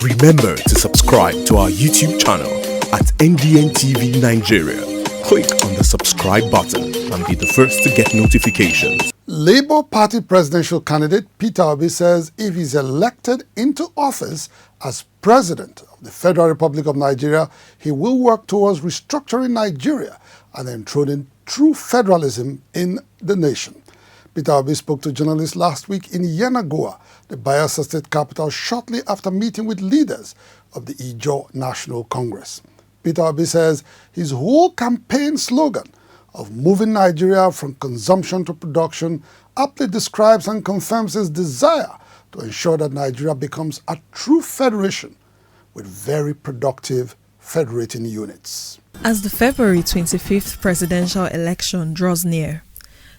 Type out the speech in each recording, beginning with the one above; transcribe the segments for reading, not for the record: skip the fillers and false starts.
Remember to subscribe to our YouTube channel at NDN TV Nigeria. Click on the subscribe button and be the first to get notifications. Labour Party presidential candidate Peter Obi says if he's elected into office as President of the Federal Republic of Nigeria, he will work towards restructuring Nigeria and enthroning true federalism in the nation. Peter Obi spoke to journalists last week in Yenagoa, the Bayelsa State capital, shortly after meeting with leaders of the Ijaws National Congress. Peter Obi says his whole campaign slogan of moving Nigeria from consumption to production aptly describes and confirms his desire to ensure that Nigeria becomes a true federation with very productive federating units. As the February 25th presidential election draws near,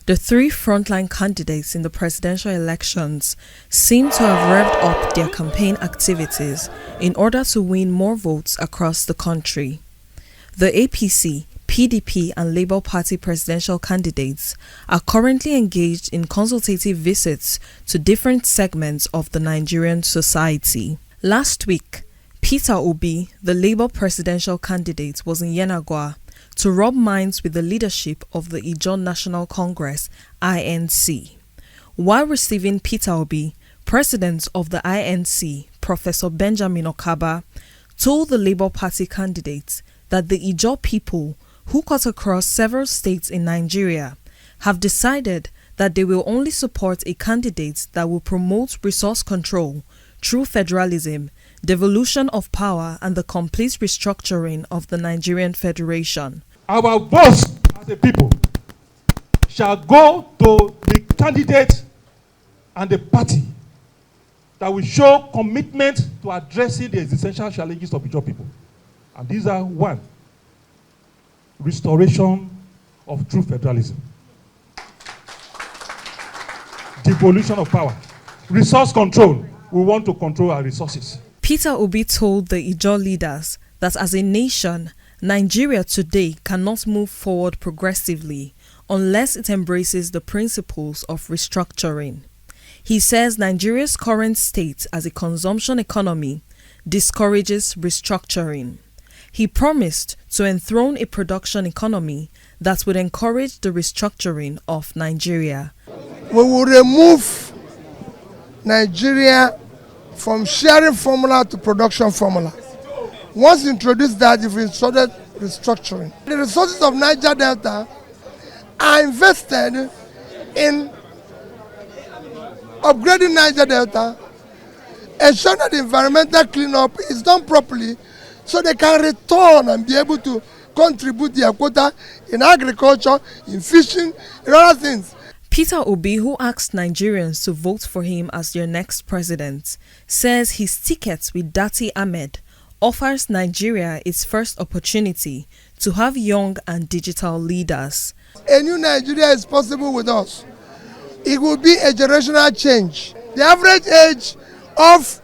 the three frontline candidates in the presidential elections seem to have revved up their campaign activities in order to win more votes across the country. The APC, PDP and Labour Party presidential candidates are currently engaged in consultative visits to different segments of the Nigerian society. Last week, Peter Obi, the Labour presidential candidate, was in Yenagoa to rub minds with the leadership of the Ijaws National Congress, INC. While receiving Peter Obi, President of the INC, Professor Benjamin Okaba, told the Labour Party candidates that the Ijaws people, who cut across several states in Nigeria, have decided that they will only support a candidate that will promote resource control, true federalism, devolution of power and the complete restructuring of the Nigerian Federation. Our votes as a people shall go to the candidate and the party that will show commitment to addressing the existential challenges of Ijaws people. And these are: 1, restoration of true federalism, devolution of power, resource control. We want to control our resources. Peter Obi told the Ijaws leaders that as a nation, Nigeria today cannot move forward progressively unless it embraces the principles of restructuring. He says Nigeria's current state as a consumption economy discourages restructuring. He promised to enthrone a production economy that would encourage the restructuring of Nigeria. We will remove Nigeria from sharing formula to production formula. Once introduced that, if we started restructuring, the resources of Niger Delta are invested in upgrading Niger Delta, ensuring that the environmental cleanup is done properly so they can return and be able to contribute their quota in agriculture, in fishing, and other things. Peter Obi, who asked Nigerians to vote for him as their next president, says his ticket with Dati Ahmed offers Nigeria its first opportunity to have young and digital leaders. A new Nigeria is possible with us. It will be a generational change. The average age of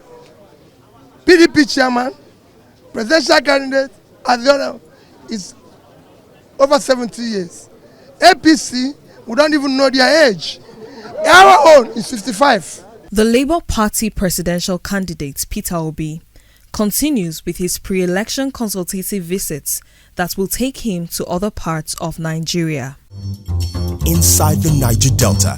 PDP chairman, presidential candidate, and the other is over 70 years. APC, we don't even know their age. Our own is 55. The Labour Party presidential candidate, Peter Obi, continues with his pre-election consultative visits that will take him to other parts of Nigeria. Inside the Niger Delta,